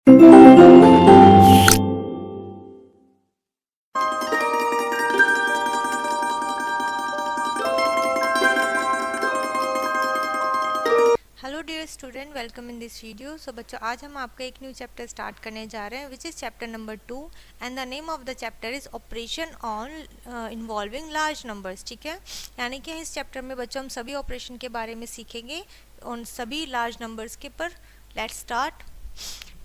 Hello dear student, welcome in this video. So बच्चों, आज हम आपका एक न्यू चैप्टर स्टार्ट करने जा रहे हैं which is chapter number 2 and the name of the chapter is operation on involving large numbers. ठीक है, यानी कि इस चैप्टर में बच्चों हम सभी ऑपरेशन के बारे में सीखेंगे उन सभी लार्ज नंबर्स के पर। Let's start.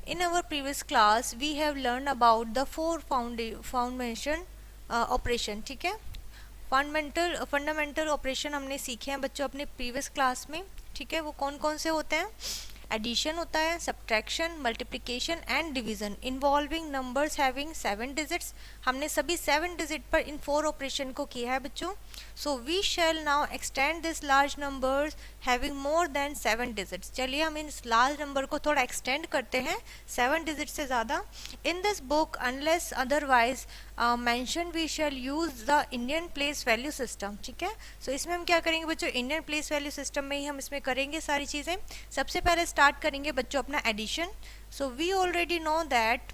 In our previous class we have learned about the four foundation operation। ठीक है, फंडामेंटल ऑपरेशन हमने सीखे हैं बच्चों अपने प्रीवियस क्लास में। ठीक है, वो कौन कौन से होते हैं? एडिशन होता है, subtraction, multiplication and division involving numbers having 7 digits. हमने सभी 7 डिजिट पर इन 4 ऑपरेशन को किया है बच्चों। So we shall now extend this large numbers having more than 7 digits. चलिए हम इस लार्ज नंबर को थोड़ा एक्सटेंड करते हैं 7 डिजिट से ज़्यादा। In this book unless otherwise mention we shall use the Indian place value system. ठीक है, सो इसमें हम क्या करेंगे बच्चों? इंडियन प्लेस वैल्यू सिस्टम में ही हम इसमें करेंगे सारी चीज़ें। सबसे पहले स्टार्ट करेंगे बच्चों अपना addition. So we already know that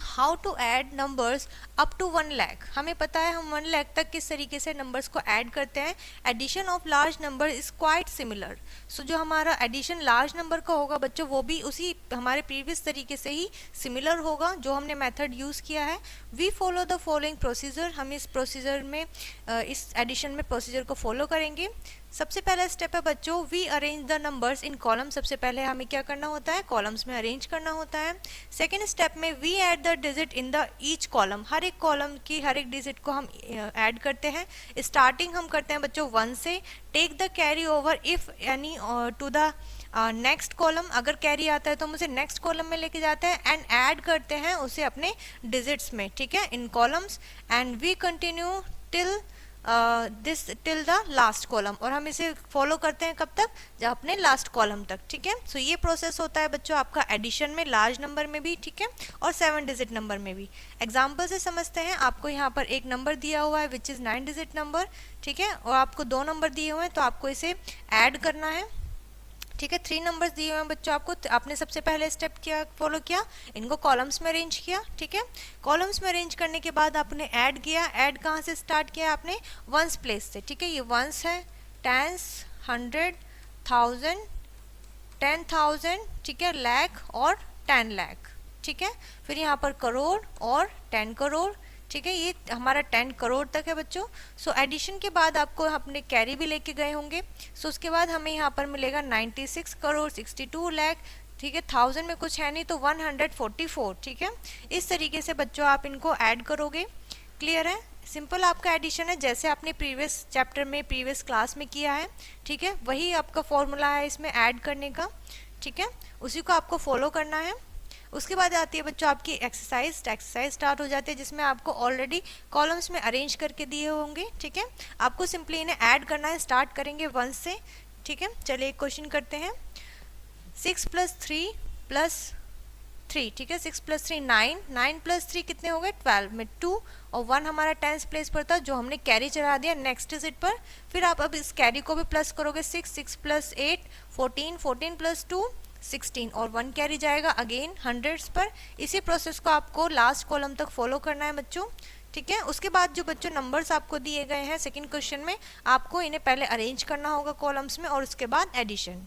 how to add numbers up to 1 lakh. हमें पता है हम 1 लाख तक किस तरीके से नंबर्स को ऐड करते हैं। Addition of large number is quite similar. So जो हमारा एडिशन लार्ज नंबर का होगा बच्चों, वो भी उसी हमारे प्रीवियस तरीके से ही सिमिलर होगा जो हमने मेथड यूज़ किया है। We follow the following procedure. हम इस प्रोसीजर में इस एडिशन में प्रोसीजर को फॉलो करेंगे। सबसे पहला स्टेप है बच्चों, we arrange the numbers in column. सबसे पहले हमें क्या करना होता है? कॉलम्स में अरेंज करना होता है। सेकेंड स्टेप में we add the digit in the each column. हर एक कॉलम की हर एक डिजिट को हम ऐड करते हैं। स्टार्टिंग हम करते हैं बच्चों 1 से। Take the carry over if any to the next column. अगर कैरी आता है तो हम उसे नेक्स्ट कॉलम में लेके जाते हैं एंड ऐड करते हैं उसे अपने डिजिट्स में। ठीक है, in columns. And we continue till this till the last column. और हम इसे फॉलो करते हैं कब तक? जब अपने लास्ट कॉलम तक। ठीक है, सो ये प्रोसेस होता है बच्चों आपका एडिशन में, लार्ज नंबर में भी। ठीक है, और 7 डिजिट नंबर में भी। एग्जाम्पल से समझते हैं। आपको यहाँ पर एक नंबर दिया हुआ है विच इज़ 9 डिजिट नंबर। ठीक है, और आपको 2 नंबर दिए हुए हैं तो आपको इसे ऐड करना है। ठीक है, 3 नंबर्स दिए हुए हैं बच्चों आपको। आपने सबसे पहले स्टेप क्या फॉलो किया? इनको कॉलम्स में अरेंज किया। ठीक है, कॉलम्स में अरेंज करने के बाद आपने ऐड किया। ऐड कहाँ से स्टार्ट किया? आपने वंस प्लेस से। ठीक है, ये वंस है, टेंस, 100, 1000, 10,000, ठीक है, लाख और 10 लाख। ठीक है, फिर यहाँ पर करोड़ और 10 करोड़। ठीक है, ये हमारा 10 करोड़ तक है बच्चों। सो एडिशन के बाद आपको अपने कैरी भी लेके गए होंगे। सो उसके बाद हमें यहाँ पर मिलेगा 96 करोड़ 62 लाख। ठीक है, 1000 में कुछ है नहीं तो 144। ठीक है, इस तरीके से बच्चों आप इनको ऐड करोगे। क्लियर है? सिंपल आपका एडिशन है, जैसे आपने प्रीवियस चैप्टर में प्रीवियस क्लास में किया है। ठीक है, वही आपका फॉर्मूला है इसमें ऐड करने का। ठीक है, उसी को आपको फॉलो करना है। उसके बाद आती है बच्चों आपकी एक्सरसाइज स्टार्ट हो जाती है, जिसमें आपको ऑलरेडी कॉलम्स में अरेंज करके दिए होंगे। ठीक है, आपको सिंपली इन्हें ऐड करना है। स्टार्ट करेंगे 1 से। ठीक है, चलिए एक क्वेश्चन करते हैं। 6 + 3 + 3। ठीक है, 6 + 3 9, 9 + 3 कितने हो गए? 12 में 2 और 1 हमारा 10th प्लेस पर था जो हमने कैरी चढ़ा दिया नेक्स्ट डिजिट पर। फिर आप अब इस कैरी को भी प्लस करोगे। 6 + 8 14, 14 + 2 16 और 1 कैरी जाएगा अगेन हंड्रेड्स पर। इसी प्रोसेस को आपको लास्ट कॉलम तक फॉलो करना है बच्चों। ठीक है, उसके बाद जो बच्चों नंबर्स आपको दिए गए हैं सेकंड क्वेश्चन में, आपको इन्हें पहले अरेंज करना होगा कॉलम्स में और उसके बाद एडिशन।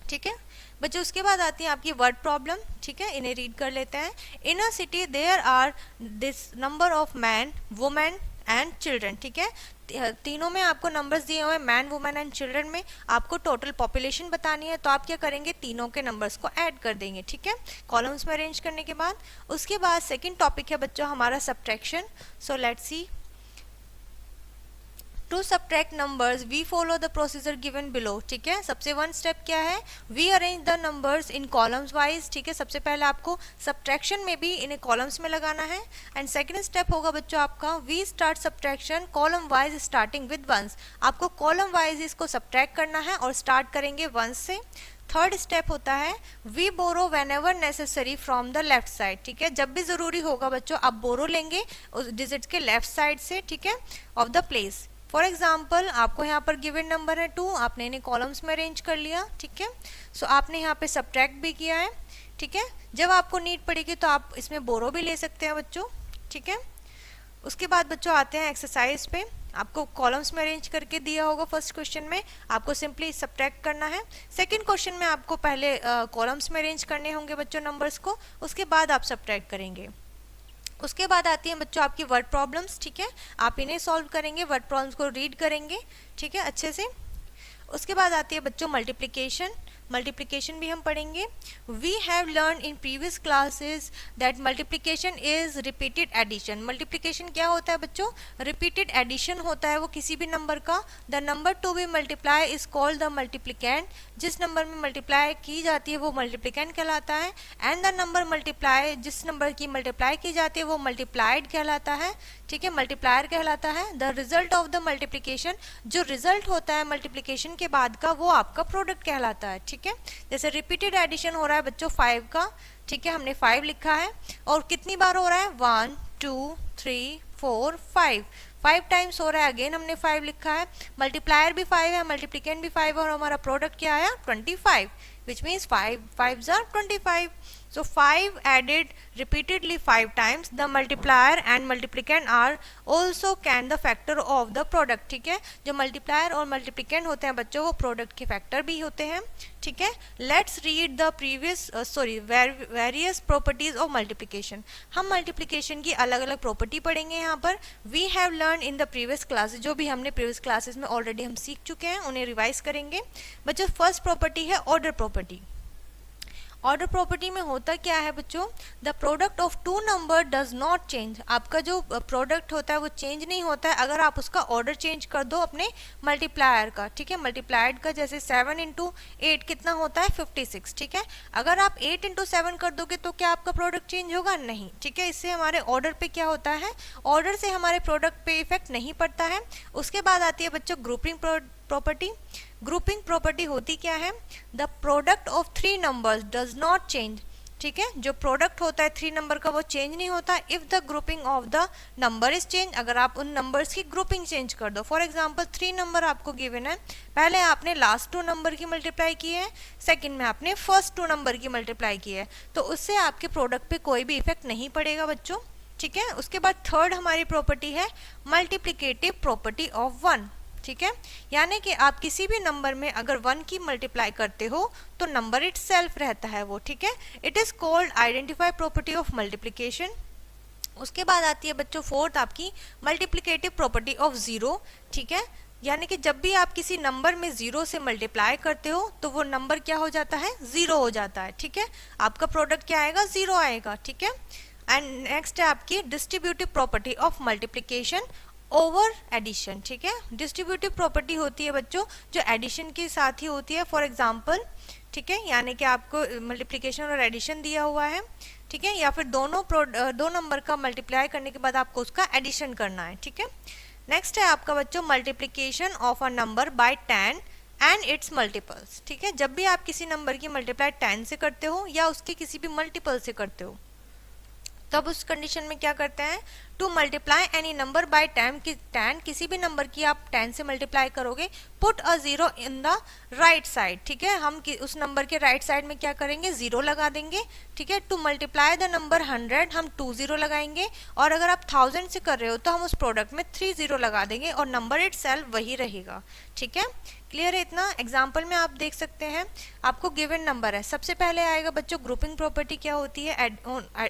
ठीक है बच्चों, उसके बाद आती है आपकी वर्ड प्रॉब्लम। ठीक है, इन्हें रीड कर लेते हैं। In a city there are this number of man, women and children. ठीक है, तीनों में आपको नंबर्स दिए हुए हैं, मैन, वुमेन एंड चिल्ड्रन में आपको टोटल पॉपुलेशन बतानी है। तो आप क्या करेंगे? तीनों के नंबर्स को ऐड कर देंगे। ठीक है, कॉलम्स में अरेंज करने के बाद। उसके बाद सेकंड टॉपिक है बच्चों हमारा subtraction. So let's see. To subtract numbers we follow the procedure given below. ठीक है, सबसे 1 स्टेप क्या है? We arrange the numbers in columns wise. ठीक है, सबसे पहले आपको सब्ट्रैक्शन में भी इन्हें कॉलम्स में लगाना है। एंड सेकंड स्टेप होगा बच्चों आपका we start subtraction column wise starting with ones. आपको कॉलम वाइज इसको सब्ट्रैक्ट करना है और स्टार्ट करेंगे 1 से। थर्ड स्टेप होता है we borrow whenever necessary from the left side. ठीक है, जब भी जरूरी होगा बच्चों आप बोरो लेंगे उस डिजिट के लेफ्ट साइड से। ठीक है, of the place. For example आपको यहाँ पर गिवन नंबर है 2, आपने इन्हें कॉलम्स में अरेंज कर लिया। ठीक है, सो आपने यहाँ पे सब्ट्रैक्ट भी किया है। ठीक है। जब आपको नीड पड़ेगी तो आप इसमें बोरो भी ले सकते हैं बच्चों, ठीक है। उसके बाद बच्चों आते हैं एक्सरसाइज पे। आपको कॉलम्स में अरेंज करके दिया होगा फर्स्ट क्वेश्चन में, आपको सिंपली सब्ट्रैक्ट करना है। सेकंड क्वेश्चन में आपको पहले कॉलम्स में अरेंज करने होंगे बच्चों नंबर्स को, उसके बाद आप सब्ट्रैक्ट करेंगे। उसके बाद आती हैं बच्चों आपकी वर्ड प्रॉब्लम्स, ठीक है। आप इन्हें सॉल्व करेंगे, वर्ड प्रॉब्लम्स को रीड करेंगे, ठीक है, अच्छे से। उसके बाद आती है बच्चों मल्टीप्लिकेशन। मल्टीप्लिकेशन भी हम पढ़ेंगे। We have learn in previous classes that multiplication is repeated addition. Multiplication क्या होता है बच्चों? रिपीटेड एडिशन होता है वो किसी भी नंबर का। The number to be multiply is called the multiplicand. जिस नंबर में मल्टीप्लाई की जाती है वो मल्टीप्लिकेंट कहलाता है। एंड द नंबर मल्टीप्लाई, जिस नंबर की मल्टीप्लाई की जाती है वो मल्टीप्लाइड कहलाता है, ठीक है, मल्टीप्लायर कहलाता है। The result of the multiplication, जो रिजल्ट होता है मल्टीप्लिकेशन के बाद का वो आपका प्रोडक्ट कहलाता है, ठीक है। जैसे रिपीटेड एडिशन हो रहा है बच्चों 5 का, ठीक है, हमने 5 लिखा है और कितनी बार हो रहा है? 1 2 3 4 5 टाइम्स हो रहा है। अगेन हमने 5 लिखा है। मल्टीप्लायर भी 5 है, मल्टीप्लिकेंट भी 5 है और हमारा प्रोडक्ट क्या आया? 25, which means 5 5s are 25. So 5 added repeatedly 5 times. The multiplier and multiplicand are also can the factor of the product, ठीक है। जो मल्टीप्लायर और मल्टीप्लिकेंट होते हैं बच्चों वो प्रोडक्ट के फैक्टर भी होते हैं, ठीक है। Let's read the previous various properties of multiplication. हम मल्टीप्लिकेशन की अलग अलग प्रॉपर्टी पढ़ेंगे यहाँ पर। We have learn in the previous classes, जो भी हमने प्रीवियस क्लासेस में ऑलरेडी हम सीख चुके हैं उन्हें रिवाइज करेंगे बच्चों। फर्स्ट प्रॉपर्टी है ऑर्डर प्रॉपर्टी। ऑर्डर प्रॉपर्टी में होता क्या है बच्चों? The product of two number does not change. आपका जो प्रोडक्ट होता है वो चेंज नहीं होता है अगर आप उसका ऑर्डर चेंज कर दो अपने मल्टीप्लायर का, ठीक है। मल्टीप्लायड का जैसे 7 इंटू 8 कितना होता है? 56, ठीक है। अगर आप 8 इंटू 7 कर दोगे तो क्या आपका प्रोडक्ट चेंज होगा? नहीं, ठीक है। इससे हमारे ऑर्डर पे क्या होता है? ऑर्डर से हमारे प्रोडक्ट पे इफेक्ट नहीं पड़ता है। उसके बाद आती है बच्चों ग्रुपिंग प्रॉपर्टी। ग्रुपिंग प्रॉपर्टी होती क्या है? The product of 3 numbers does not change, ठीक है। जो प्रोडक्ट होता है 3 नंबर का वो चेंज नहीं होता if the grouping of the number is change, अगर आप उन नंबर्स की ग्रुपिंग चेंज कर दो। फॉर एग्जांपल 3 नंबर आपको गिवन है, पहले आपने लास्ट 2 नंबर की मल्टीप्लाई की है, सेकंड में आपने फर्स्ट 2 नंबर की मल्टीप्लाई की है, तो उससे आपके प्रोडक्ट पे कोई भी इफेक्ट नहीं पड़ेगा बच्चों, ठीक है। उसके बाद थर्ड हमारी प्रॉपर्टी है मल्टीप्लिकेटिव प्रॉपर्टी ऑफ 1, ठीक है। यानी कि आप किसी भी नंबर में अगर 1 की मल्टीप्लाई करते हो तो नंबर इट सेल्फ रहता है वो, ठीक है। It is called identify property of multiplication. उसके बाद आती है बच्चों फोर्थ आपकी मल्टीप्लिकेटिव प्रॉपर्टी ऑफ 0, ठीक है। यानी कि जब भी आप किसी नंबर में 0 से मल्टीप्लाई करते हो तो वो नंबर क्या हो जाता है? 0 हो जाता है, ठीक है। आपका प्रोडक्ट क्या आएगा? 0 आएगा, ठीक है। एंड नेक्स्ट है आपकी distributive property of multiplication over addition, ठीक है। डिस्ट्रीब्यूटिव प्रॉपर्टी होती है बच्चों जो एडिशन के साथ ही होती है। फॉर एग्जांपल, ठीक है, यानी कि आपको मल्टीप्लिकेशन और एडिशन दिया हुआ है, ठीक है, या फिर दो नंबर का मल्टीप्लाई करने के बाद आपको उसका एडिशन करना है, ठीक है। नेक्स्ट है आपका बच्चों multiplication of a number by 10 and it's multiples, ठीक है। जब भी आप किसी नंबर की मल्टीप्लाई 10 से करते हो या उसके किसी भी मल्टीपल से करते हो तब उस कंडीशन में क्या करते हैं? To multiply any number by 10, किसी भी नंबर की आप 10 से मल्टीप्लाई करोगे, put a 0 in the right side, ठीक है। हम उस नंबर के राइट साइड में क्या करेंगे? 0 लगा देंगे, ठीक है। टू मल्टीप्लाई द नंबर 100 हम 2 0 लगाएंगे और अगर आप 1000 से कर रहे हो तो हम उस प्रोडक्ट में 3 0 लगा देंगे और नंबर इट सेल्फ वही रहेगा, ठीक है। क्लियर है इतना? एग्जाम्पल में आप देख सकते हैं आपको गिवन नंबर है, सबसे पहले आएगा बच्चों ग्रुपिंग प्रॉपर्टी क्या होती है?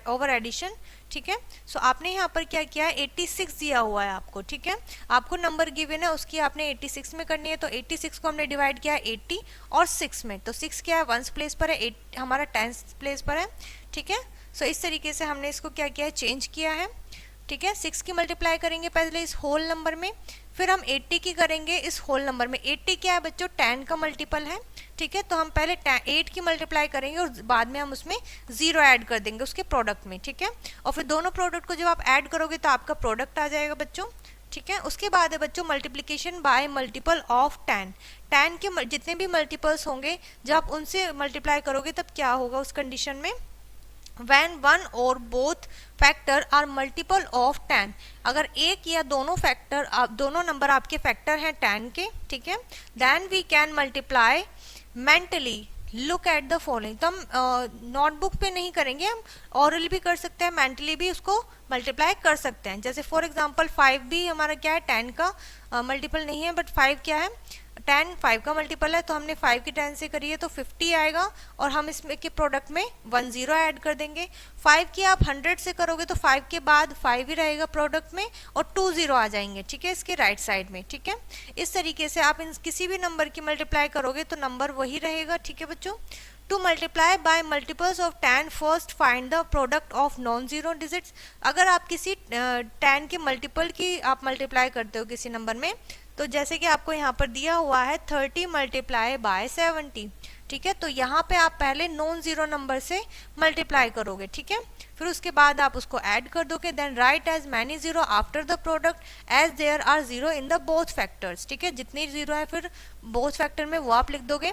ओवर एडिशन, ठीक है। सो आपने यहाँ पर क्या किया है? 86 दिया हुआ है आपको, ठीक है। आपको नंबर गिवन है उसकी आपने 86 में करनी है, तो 86 को हमने डिवाइड किया है 80 और 6 में, तो 6 क्या है? 1 प्लेस पर है, 8 हमारा 10 प्लेस पर है, ठीक है। सो इस तरीके से हमने इसको क्या किया है? चेंज किया है, ठीक है। 6 की मल्टीप्लाई करेंगे पहले इस होल नंबर में, फिर हम 80 की करेंगे इस होल नंबर में। 80 क्या है बच्चों? 10 का मल्टीपल है, ठीक है। तो हम पहले 8 की मल्टीप्लाई करेंगे और बाद में हम उसमें 0 ऐड कर देंगे उसके प्रोडक्ट में, ठीक है। और फिर दोनों प्रोडक्ट को जब आप ऐड करोगे तो आपका प्रोडक्ट आ जाएगा बच्चों, ठीक है। उसके बाद है बच्चों मल्टीप्लिकेशन बाय मल्टीपल ऑफ 10। 10 के जितने भी मल्टीपल्स होंगे जब आप उनसे मल्टीप्लाई करोगे तब क्या होगा उस कंडीशन में? When one or both factor are multiple of 10, अगर एक या दोनों फैक्टर दोनों नंबर आपके फैक्टर हैं 10 के, ठीक है, then we can multiply mentally look at the following. तो हम नोटबुक पे नहीं करेंगे, हम ऑरल भी कर सकते हैं, मेंटली भी उसको मल्टीप्लाई कर सकते हैं। जैसे फॉर एग्जांपल 5 भी हमारा क्या है, 10 का मल्टीपल नहीं है, बट 5 क्या है, 10 5 का मल्टीपल है, तो हमने 5 की 10 से करी है तो 50 आएगा, और हम इसमें के प्रोडक्ट में 1 0 ऐड कर देंगे। 5 की आप 100 से करोगे तो 5 के बाद 5 ही रहेगा प्रोडक्ट में, और 2 0 आ जाएंगे, ठीक है, इसके राइट साइड में, ठीक है। इस तरीके से आप इन किसी भी नंबर की मल्टीप्लाई करोगे तो नंबर वही रहेगा, ठीक है बच्चों। To multiply by multiples of 10 first find the product of non zero digits. अगर आप किसी 10 के मल्टीपल की आप मल्टीप्लाई करते हो किसी नंबर में, तो जैसे कि आपको यहाँ पर दिया हुआ है 30 मल्टीप्लाई बाय 70, ठीक है, तो यहाँ पे आप पहले नॉन जीरो नंबर से मल्टीप्लाई करोगे, ठीक है, फिर उसके बाद आप उसको ऐड कर दोगे। Then write as many zero after the product as there are zero in the both factors, ठीक है, जितनी जीरो है फिर बोथ फैक्टर में वो आप लिख दोगे।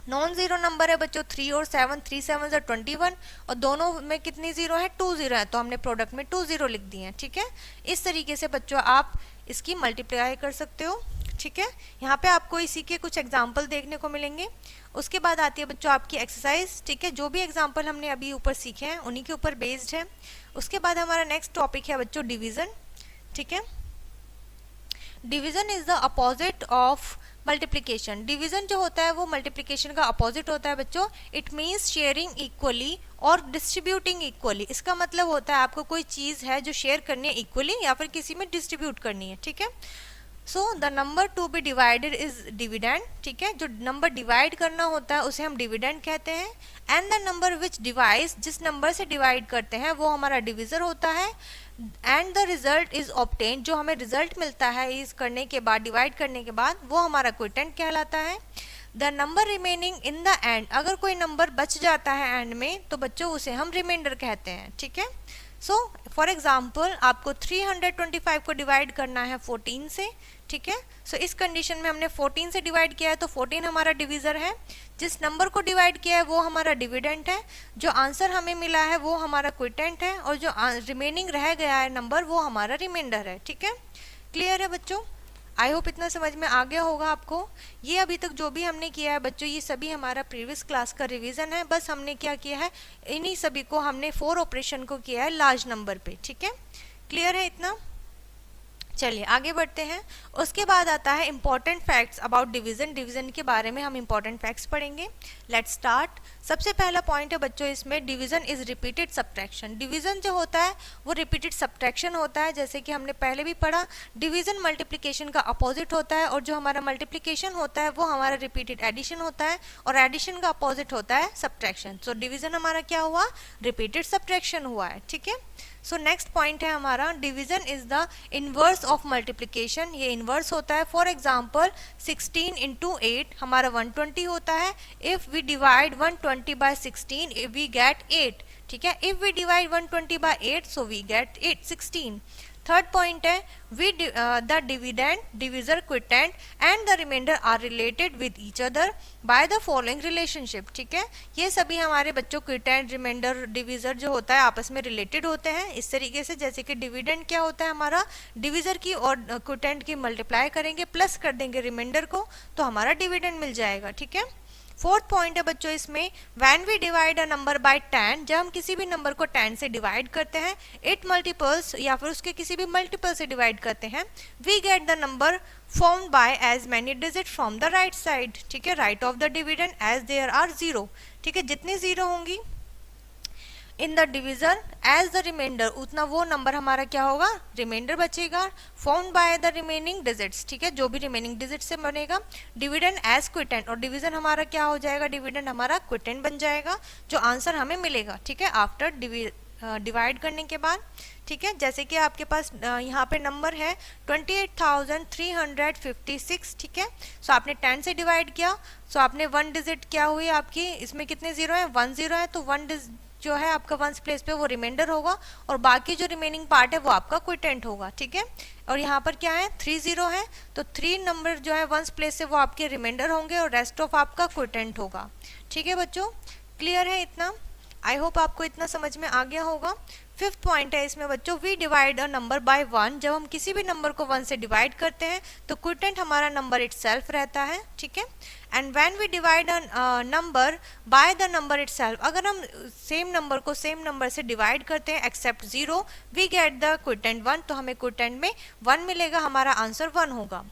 नॉन जीरो नंबर है बच्चों 3 और 7, 3 7 21, और दोनों में कितनी जीरो है, 2 जीरो है, तो हमने प्रोडक्ट में 2 जीरो लिख दिए हैं, ठीक है। इस तरीके से बच्चों आप इसकी मल्टीप्लाई कर सकते हो, ठीक है। यहाँ पे आपको इसी के कुछ एग्जाम्पल देखने को मिलेंगे। उसके बाद आती है बच्चों आपकी एक्सरसाइज, ठीक है, जो भी एग्जाम्पल हमने अभी ऊपर सीखे हैं उन्हीं के ऊपर बेस्ड है। उसके बाद हमारा नेक्स्ट टॉपिक है बच्चों डिवीजन, ठीक है। Division is the opposite of multiplication. Division जो होता है वो मल्टीप्लिकेशन का अपोजिट होता है बच्चों। इट मीन्स शेयरिंग इक्वली और डिस्ट्रीब्यूटिंग इक्वली। इसका मतलब होता है आपको कोई चीज है जो शेयर करनी है इक्वली या फिर किसी में डिस्ट्रीब्यूट करनी है, ठीक है। So the number to be divided is dividend, ठीक है, जो नंबर डिवाइड करना होता है उसे हम डिविडेंड कहते हैं। And the number which divides, जिस नंबर से डिवाइड करते हैं वो हमारा डिविजर होता है। And the result is obtain, जो हमें रिजल्ट मिलता है इस करने के बाद, डिवाइड करने के बाद, वो हमारा क्वोटिएंट कहलाता है। The number remaining in the end, अगर कोई नंबर बच जाता है एंड में तो बच्चों उसे हम रिमाइंडर कहते हैं, ठीक है। सो फॉर एग्जाम्पल आपको 325 को डिवाइड करना है 14 से, ठीक है। सो इस कंडीशन में हमने 14 से डिवाइड किया है तो 14 हमारा डिविजर है। जिस नंबर को डिवाइड किया है वो हमारा डिविडेंट है। जो आंसर हमें मिला है वो हमारा क्वोटिएंट है, और जो रिमेनिंग रह गया है नंबर वो हमारा रिमाइंडर है, ठीक है। क्लियर है बच्चों? आई होप इतना समझ में आ गया होगा आपको। ये अभी तक जो भी हमने किया है बच्चों ये सभी हमारा प्रीवियस क्लास का रिवीजन है। बस हमने क्या किया है, इन्हीं सभी को हमने 4 ऑपरेशन को किया है लार्ज नंबर पे, ठीक है। क्लियर है इतना? चलिए आगे बढ़ते हैं। उसके बाद आता है important facts about division. Division के बारे में हम इंपॉर्टेंट फैक्ट्स पढ़ेंगे। Let's start. सबसे पहला पॉइंट है बच्चों इसमें, division is repeated subtraction. Division जो होता है वो रिपीटेड सब्ट्रैक्शन होता है। जैसे कि हमने पहले भी पढ़ा, डिवीजन मल्टीप्लिकेशन का अपोजिट होता है, और जो हमारा मल्टीप्लिकेशन होता है वो हमारा रिपीटेड एडिशन होता है, और एडिशन का अपोजिट होता है सब्ट्रैक्शन। सो डिवीजन हमारा क्या हुआ, रिपीटेड सब्ट्रैक्शन हुआ है, ठीक है। सो नेक्स्ट पॉइंट है हमारा, division is the inverse of multiplication. ये इनवर्स होता है। फॉर एग्जांपल 16 इंटू 8 हमारा 120 होता है। If we divide 120 by 16 we get 8, ठीक है। If we divide 120 by 8 so we get 16। Third point है, we the dividend, divisor, quotient and the remainder are related with each other by the following relationship, ठीक है। ये सभी हमारे बच्चों quotient, reminder, divisor जो होता है आपस में रिलेटेड होते हैं इस तरीके से। जैसे कि डिविडेंड क्या होता है हमारा, डिविजर की और क्वोटिएंट की मल्टीप्लाई करेंगे, प्लस कर देंगे रिमाइंडर को, तो हमारा डिविडेंड मिल जाएगा, ठीक है। फोर्थ पॉइंट है बच्चों इसमें, when we divide a number by 10, जब हम किसी भी नंबर को 10 से डिवाइड करते हैं, 8 मल्टीपल्स या फिर उसके किसी भी मल्टीपल से डिवाइड करते हैं, we get the number formed by as many digit from the right side, ठीक है, right of the dividend as there are 0, ठीक है। जितनी 0 होंगी in the division as the remainder, उतना वो नंबर हमारा क्या होगा, रिमाइंडर बचेगा। Found by the remaining digits, ठीक है, जो भी रिमेनिंग डिजिट से बनेगा। डिविडेंड एज क्वोटिएंट, और डिवीजन हमारा क्या हो जाएगा, डिविडेंड हमारा क्वोटिएंट बन जाएगा, जो आंसर हमें मिलेगा, ठीक है, आफ्टर डिवाइड करने के बाद, ठीक है। जैसे कि आपके पास यहाँ पे नंबर है 28,356, ठीक है। सो आपने 10 से डिवाइड किया, सो आपने 1 डिजिट क्या हुई आपकी, इसमें कितने 0 है, 1 0 है, तो 1 जो है आपका वंस प्लेस पे वो रिमाइंडर होगा, और बाकी जो रिमेनिंग पार्ट है वो आपका क्वोटिएंट होगा, ठीक है। और यहाँ पर क्या है, 3 0 है, तो 3 नंबर जो है वंस प्लेस से वो आपके रिमाइंडर होंगे, और रेस्ट ऑफ आपका क्वोटिएंट होगा, ठीक है बच्चों। क्लियर है इतना? आई होप आपको इतना समझ में आ गया होगा। फिफ्थ पॉइंट है इसमें बच्चों, we divide a number by 1। जब हम किसी भी नंबर को 1 से डिवाइड करते हैं तो क्विटेंट हमारा नंबर इटसेल्फ रहता है, ठीक है। And when we divide a number by the number itself, अगर हम सेम नंबर को सेम नंबर से डिवाइड करते हैं except 0, we get the quotient 1, तो हमें क्विटेंट में 1 मिलेगा, हमारा आंसर 1 होगा।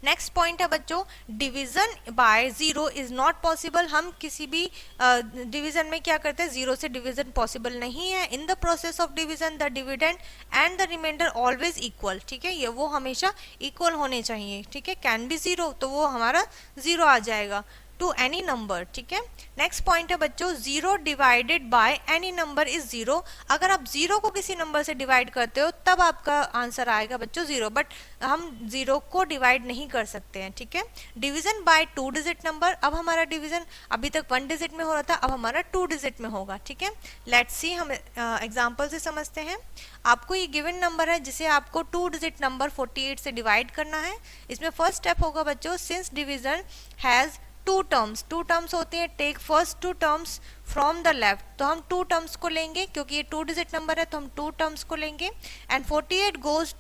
नेक्स्ट पॉइंट है बच्चों, division bye 0 is not possible. हम किसी भी डिवीजन में क्या करते हैं, 0 से डिवीजन पॉसिबल नहीं है। In the process of division the dividend and the remainder always equal, ठीक है, ये वो हमेशा इक्वल होने चाहिए, ठीक है। कैन बी 0, तो वो हमारा 0 आ जाएगा टू एनी नंबर, ठीक है। नेक्स्ट पॉइंट है बच्चों, 0 divided by any number is 0। अगर आप 0 को किसी नंबर से डिवाइड करते हो तब आपका आंसर आएगा बच्चों 0, बट हम 0 को डिवाइड नहीं कर सकते हैं, ठीक है। डिवीजन बाय 2 डिजिट नंबर, अब हमारा डिवीजन अभी तक 1 डिजिट में हो रहा था, अब हमारा 2 डिजिट में होगा, ठीक है। लेट्स सी, हम एग्जांपल से समझते हैं। आपको ये गिवन नंबर है जिसे आपको 2 डिजिट नंबर 48 से डिवाइड करना है। इसमें फर्स्ट स्टेप होगा बच्चों, सिंस डिवीजन हैज 2 टर्म्स होती हैं, take first 2 terms from the left, तो हम 2 टर्म्स को लेंगे क्योंकि ये 2 डिजिट नंबर है तो हम 2 टर्म्स को लेंगे। एंड 48 गोज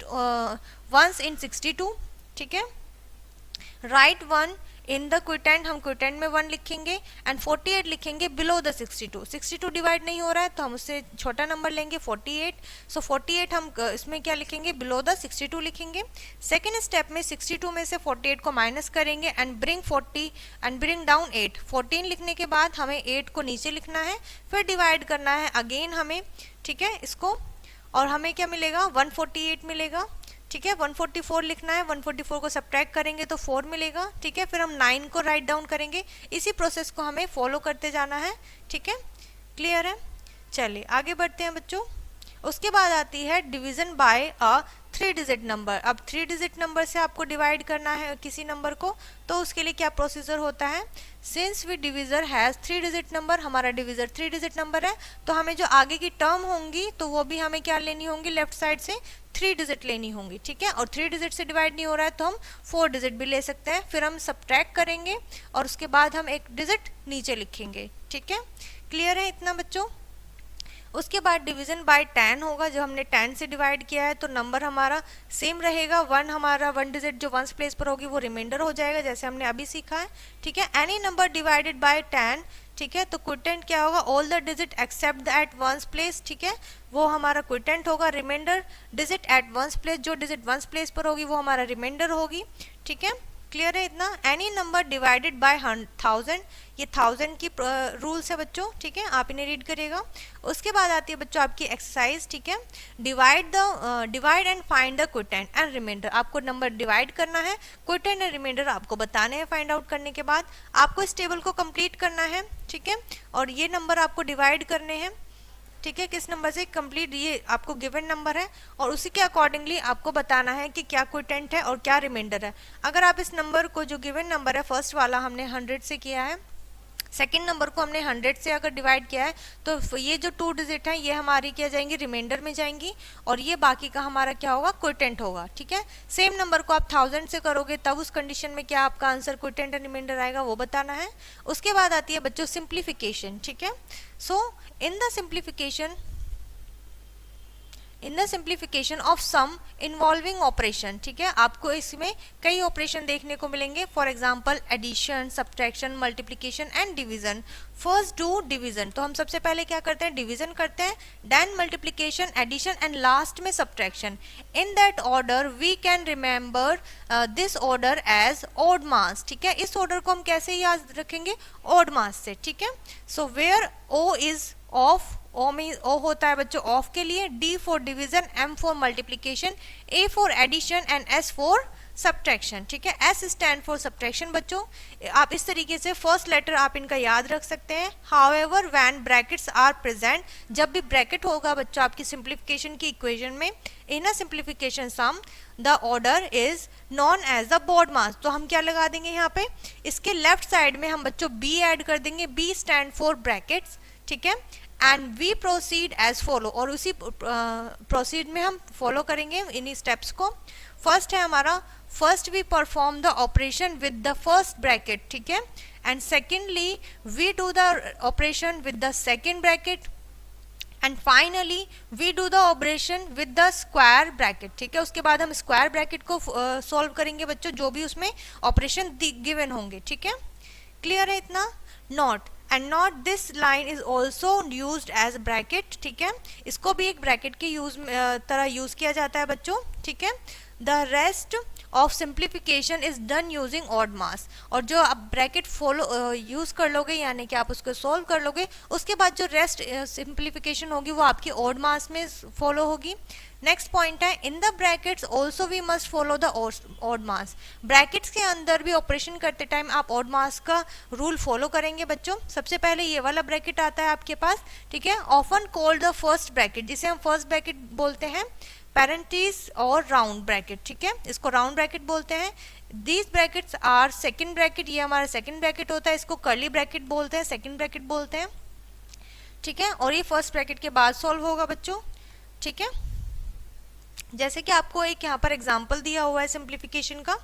वंस इन 62, ठीक है। राइट 1 इन द क्विटेंट, हम क्विटेंट में 1 लिखेंगे एंड 48 लिखेंगे बिलो द 62। 62 डिवाइड नहीं हो रहा है तो हम उससे छोटा नंबर लेंगे 48, सो 48 हम इसमें क्या लिखेंगे, बिलो द 62 लिखेंगे। सेकेंड स्टेप में 62 में से 48 को माइनस करेंगे एंड ब्रिंग डाउन 8। 14 लिखने के बाद हमें 8 को नीचे लिखना है, फिर डिवाइड करना है अगेन हमें, ठीक है, इसको, और हमें क्या मिलेगा, 148 मिलेगा, ठीक है। 144 लिखना है, 144 को सब्ट्रैक्ट करेंगे तो 4 मिलेगा, ठीक है। फिर हम 9 को राइट डाउन करेंगे, इसी प्रोसेस को हमें फॉलो करते जाना है, ठीक है। क्लियर है, चलिए आगे बढ़ते हैं बच्चों। उसके बाद आती है डिवीजन बाय अ 3 डिजिट नंबर। अब 3 डिजिट नंबर से आपको डिवाइड करना है किसी नंबर को, तो उसके लिए क्या प्रोसीजर होता है, since we divisor has 3 digit number, हमारा डिविजर 3 डिजिट नंबर है, तो हमें जो आगे की टर्म होंगी तो वो भी हमें क्या लेनी होंगी, लेफ्ट साइड से 3 डिजिट लेनी होंगी, ठीक है। और 3 डिजिट से डिवाइड नहीं हो रहा है तो हम 4 डिजिट भी ले सकते हैं। फिर हम सब्ट्रैक्ट करेंगे और उसके बाद हम एक डिजिट नीचे लिखेंगे, ठीक है। क्लियर है इतना बच्चों। उसके बाद डिवीजन बाय 10 होगा, जो हमने 10 से डिवाइड किया है तो नंबर हमारा सेम रहेगा, 1 हमारा 1 डिजिट जो 1 प्लेस पर होगी वो रिमाइंडर हो जाएगा, जैसे हमने अभी सीखा है, ठीक है। एनी नंबर डिवाइडेड बाय 10, ठीक है, तो क्विटेंट क्या होगा, all the digit except the at 1 place, ठीक है, वो हमारा क्विटेंट होगा। रिमाइंडर डिजिट एट 1 प्लेस, जो डिजिट 1 प्लेस पर होगी वो हमारा रिमाइंडर होगी, ठीक है। क्लियर है इतना। एनी नंबर डिवाइडेड बाय 1000, ये 1000 की रूल्स है बच्चों, ठीक है, आप इन्हें रीड करिएगा। उसके बाद आती है बच्चों आपकी एक्सरसाइज, ठीक है। Divide and find the quotient and remainder, आपको नंबर डिवाइड करना है, क्विटेंट एंड रिमाइंडर आपको बताने हैं। फाइंड आउट करने के बाद आपको इस टेबल को कंप्लीट करना है, ठीक है, और ये नंबर आपको डिवाइड करने हैं, ठीक है, किस नंबर से कंप्लीट, ये आपको गिवन नंबर है और उसी के अकॉर्डिंगली आपको बताना है कि क्या क्विटेंट है और क्या रिमाइंडर है। अगर आप इस नंबर को, जो गिवन नंबर है फर्स्ट वाला हमने 100 से किया है, सेकेंड नंबर को हमने 100 से अगर डिवाइड किया है तो ये जो 2 डिजिट है ये हमारी क्या जाएंगी, रिमाइंडर में जाएंगी, और ये बाकी का हमारा क्या होगा, क्विटेंट होगा, ठीक है। सेम नंबर को आप 1000 से करोगे तब उस कंडीशन में क्या आपका आंसर क्विटेंट एंड रिमाइंडर आएगा, वो बताना है। उसके बाद आती है बच्चों सिंप्लीफिकेशन, ठीक है। So in the simplification of sum involving operation, ठीक है, आपको इसमें कई ऑपरेशन देखने को मिलेंगे, for example addition, subtraction, multiplication and division. First do division, तो हम सबसे पहले क्या करते हैं, डिवीजन करते हैं, then multiplication, addition and last में subtraction. In that order we can remember this order as ODMAS, ठीक है। इस ऑर्डर को हम कैसे याद रखेंगे, ऑड मास से, ठीक है। So where O is of, O होता है बच्चों ऑफ के लिए, D for division, M for multiplication, A for addition and S for subtraction, ठीक है। एस स्टैंड फॉर सब्ट्रैक्शन बच्चों। आप इस तरीके से फर्स्ट लेटर आप इनका याद रख सकते हैं। However when brackets are present, जब भी ब्रैकेट होगा बच्चों आपकी सिंप्लीफिकेशन की इक्वेशन में, in a simplification sum the order is known as the BODMAS, तो हम क्या लगा देंगे यहाँ पे, इसके लेफ्ट साइड में हम बच्चों बी ऐड कर देंगे, बी स्टैंड फॉर ब्रैकेट्स, ठीक है। And we proceed as follow, और उसी प्रोसीड में हम फॉलो करेंगे इन्हीं स्टेप्स को। फर्स्ट है हमारा, first we perform the operation with the first bracket, ठीक है, and secondly we do the operation with the second bracket and finally we do the operation with the square bracket. ठीक है, उसके बाद हम स्क्वायर ब्रैकेट को solve करेंगे बच्चों, जो भी उसमें ऑपरेशन गिवन होंगे। ठीक है, क्लियर है इतना? Not and not this line is also use age bracket. ठीक है, इसको भी एक ब्रैकेट के तरह यूज किया जाता है बच्चों। ठीक है, the rest of simplification is done using ODMAS. और जो आप ब्रैकेट फॉलो यूज कर लोगे, यानी कि आप उसको सॉल्व कर लोगे, उसके बाद जो रेस्ट सिंप्लीफिकेशन होगी वो आपकी ऑड मास में फॉलो होगी। नेक्स्ट पॉइंट है, in the brackets also we must follow the BODMAS. Brackets के अंदर भी ऑपरेशन करते टाइम आप ऑड मास का रूल फॉलो करेंगे बच्चों। सबसे पहले ये वाला ब्रैकेट आता है आपके पास। ठीक है, often called the first bracket, जिसे हम फर्स्ट ब्रैकेट बोलते हैं, पैरेंथेसिस और राउंड ब्रैकेट। ठीक है, इसको राउंड ब्रैकेट बोलते हैं। These brackets are second bracket, ये हमारा सेकंड ब्रैकेट होता है, इसको कर्ली ब्रैकेट बोलते हैं, सेकंड ब्रैकेट बोलते हैं। ठीक है, और ये फर्स्ट ब्रैकेट के बाद सॉल्व होगा बच्चों। ठीक है, जैसे कि आपको एक यहाँ पर एग्जाम्पल दिया हुआ है सिंप्लीफिकेशन का,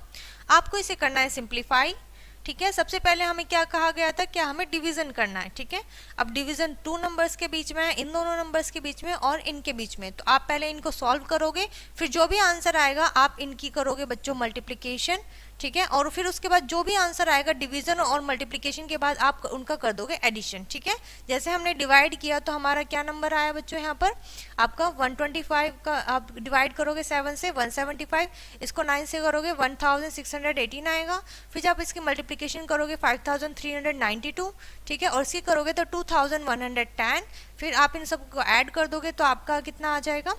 आपको इसे करना है सिंप्लीफाई। ठीक है, सबसे पहले हमें क्या कहा गया था, क्या हमें डिवीजन करना है। ठीक है, अब डिवीजन 2 नंबर्स के बीच में है, इन दोनों नंबर्स के बीच में और इनके बीच में। तो आप पहले इनको सॉल्व करोगे, फिर जो भी आंसर आएगा आप इनकी करोगे बच्चों मल्टीप्लिकेशन। ठीक है, और फिर उसके बाद जो भी आंसर आएगा डिवीजन और मल्टीप्लिकेशन के बाद आप उनका कर दोगे एडिशन। ठीक है, जैसे हमने डिवाइड किया तो हमारा क्या नंबर आया बच्चों, यहाँ पर आपका 125 का आप डिवाइड करोगे 7 से 175, इसको 9 से करोगे 1618 आएगा। फिर जब इसकी मल्टीप्लिकेशन करोगे 5392। ठीक है, और इसकी करोगे तो 2110। फिर आप इन सबको ऐड कर दोगे तो आपका कितना आ जाएगा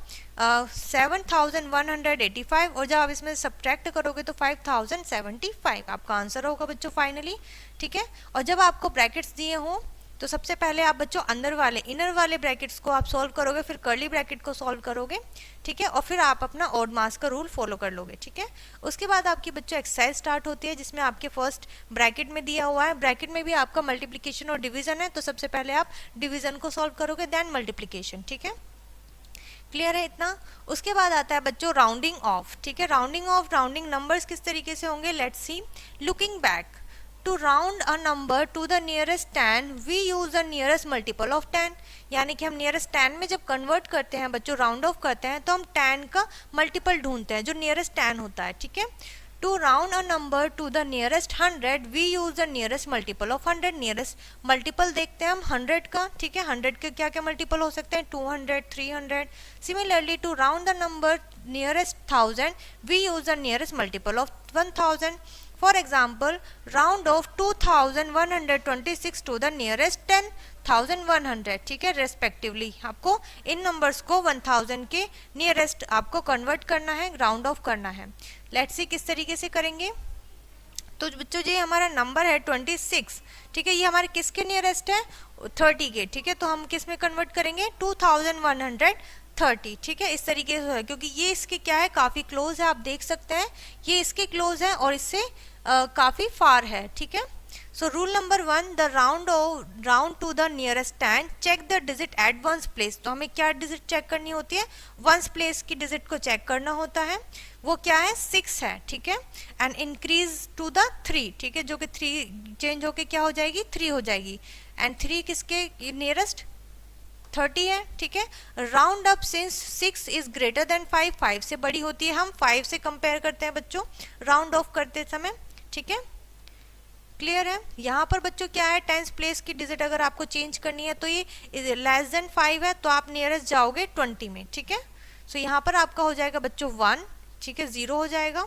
7185, और जब आप इसमें सब्ट्रैक्ट करोगे तो 5075 आपका आंसर होगा बच्चों फाइनली। ठीक है, और जब आपको ब्रैकेट्स दिए हों तो सबसे पहले आप बच्चों अंदर वाले इनर वाले ब्रैकेट्स को आप सॉल्व करोगे, फिर कर्ली ब्रैकेट को सॉल्व करोगे। ठीक है, और फिर आप अपना ऑड मास का रूल फॉलो कर लोगे। ठीक है, उसके बाद आपकी बच्चों एक्सरसाइज स्टार्ट होती है, जिसमें आपके फर्स्ट ब्रैकेट में दिया हुआ है, ब्रैकेट में भी आपका मल्टीप्लिकेशन और डिवीजन है, तो सबसे पहले आप डिवीजन को सॉल्व करोगे, देन मल्टीप्लिकेशन। ठीक है, क्लियर है इतना? उसके बाद आता है बच्चों राउंडिंग ऑफ। ठीक है, राउंडिंग ऑफ, राउंडिंग नंबर्स किस तरीके से होंगे, let's see. Looking back, to round a number to the nearest 10 we use the nearest multiple of 10। यानी कि हम नियरेस्ट 10 में जब कन्वर्ट करते हैं बच्चों, राउंड ऑफ करते हैं, तो हम 10 का मल्टीपल ढूंढते हैं जो नियरेस्ट 10 होता है। ठीक है, to round a number to the nearest 100 we use the nearest multiple of 100। Nearest multiple देखते हैं हम 100 का। ठीक है, 100 के क्या क्या मल्टीपल हो सकते हैं, 200, 300। Similarly to round the number nearest 1000 we use the nearest multiple of 1000। For example, round off 2126 to the nearest 10,100। ठीक है, रेस्पेक्टिवली आपको इन नंबर्स को 1000 के नियरेस्ट आपको कन्वर्ट करना है, राउंड ऑफ करना है। लेट्स सी किस तरीके से करेंगे। तो बच्चों ये हमारा नंबर है 26। ठीक है, ये हमारे किसके नियरेस्ट है, 30 के। ठीक है, तो हम किस में कन्वर्ट करेंगे, 2130। ठीक है, इस तरीके से है, क्योंकि ये इसके क्या है, काफी क्लोज है, आप देख सकते हैं ये इसके क्लोज है और इससे काफी फार है। ठीक है, so rule number 1, the round to the nearest 10, check the digit at ones place. तो हमें क्या डिजिट चेक करनी होती है, वंस प्लेस की डिजिट को चेक करना होता है। वो क्या है, 6 है। ठीक है, एंड इंक्रीज टू द 3। ठीक है, जो कि 3 चेंज होके क्या हो जाएगी, 3 हो जाएगी। एंड 3 किसके नियरेस्ट, 30 है। ठीक है, round up since 6 is greater than 5, 5 से बड़ी होती है, हम 5 से कंपेयर करते हैं बच्चों राउंड ऑफ करते समय। ठीक है, क्लियर है? यहाँ पर बच्चों क्या है, 10th प्लेस की डिजिट अगर आपको चेंज करनी है तो ये लेस देन 5 है, तो आप नियरेस्ट जाओगे 20 में। ठीक है, सो यहाँ पर आपका हो जाएगा बच्चों 1। ठीक है, 0 हो जाएगा।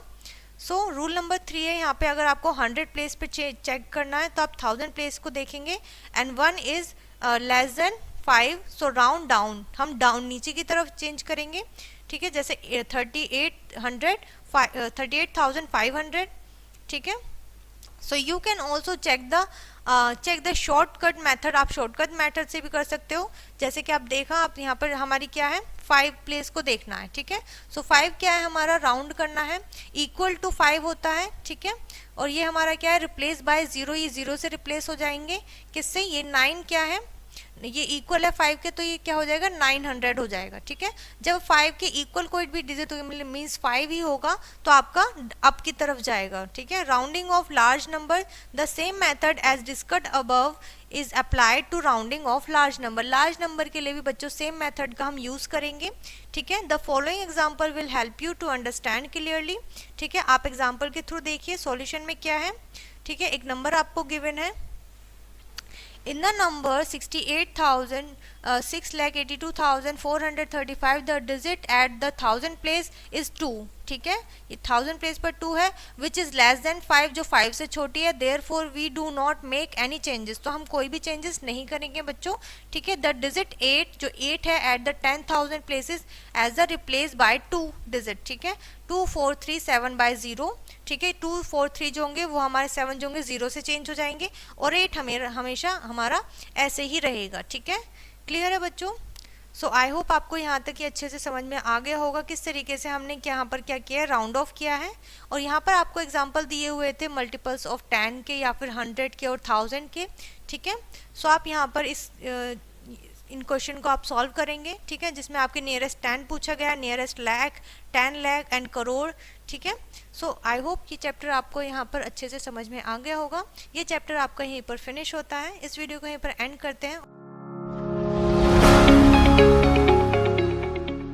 सो रूल नंबर 3 है, यहाँ पे अगर आपको 100 प्लेस पे चेक करना है तो आप 1000 प्लेस को देखेंगे, and 1 is less than 5, so round down, हम डाउन नीचे की तरफ चेंज करेंगे। ठीक है, जैसे 38,500। ठीक है, so you can also check the shortcut method. आप शॉर्टकट मेथड से भी कर सकते हो, जैसे कि आप देखा, आप यहाँ पर हमारी क्या है, 5 प्लेस को देखना है। ठीक है, सो 5 क्या है हमारा, राउंड करना है, इक्वल टू 5 होता है। ठीक है, और ये हमारा क्या है, रिप्लेस बाय 0, ये 0 से रिप्लेस हो जाएंगे, किससे, ये 9 क्या है, ये इक्वल है 5 के, तो ये क्या हो जाएगा 900 हो जाएगा, ठीक है। जब 5 के इक्वल कोई भी डिजिट मीन्स 5 ही होगा तो आपका अप की तरफ जाएगा, ठीक है। Rounding off large number, the same method as discussed above is applied to rounding off large number. Large number के लिए भी बच्चों सेम मेथड का हम यूज करेंगे, ठीक है। The following example will help you to understand clearly, ठीक है। आप एग्जाम्पल के थ्रू देखिए सॉल्यूशन में क्या है, ठीक है। एक नंबर आपको गिवन है, in the number 6,82,435 the digit at the 1000 place is 2, ठीक है। ये 1000 प्लेस पर 2 है, विच इज लेस देन 5, जो 5 से छोटी है। Therefore we do not make any changes, तो हम कोई भी चेंजेस नहीं करेंगे बच्चों, ठीक है। द डिजिट 8, जो 8 है at the 10,000 places as the replace by 2 digit, ठीक है। 2 4 3 7 बाय 0, ठीक है। 2 4 3 जो होंगे वो हमारे 7 जो होंगे 0 से चेंज हो जाएंगे, और 8 हमेशा हमारा ऐसे ही रहेगा, ठीक है। क्लियर है बच्चों? सो आई होप आपको यहाँ तक ये अच्छे से समझ में आ गया होगा किस तरीके से हमने यहाँ पर क्या किया है, राउंड ऑफ किया है। और यहाँ पर आपको एग्जांपल दिए हुए थे मल्टीपल्स ऑफ 10 के या फिर 100 के और 1000 के, ठीक है। सो आप यहाँ पर इन क्वेश्चन को आप सॉल्व करेंगे, ठीक है, जिसमें आपके नियरेस्ट 10 पूछा गया, नियरेस्ट लाख, 10 लाख एंड करोड़, ठीक है। सो आई होप ये चैप्टर आपको यहाँ पर अच्छे से समझ में आ गया होगा। ये चैप्टर आपका यहीं पर फिनिश होता है। इस वीडियो को यहीं पर एंड करते हैं।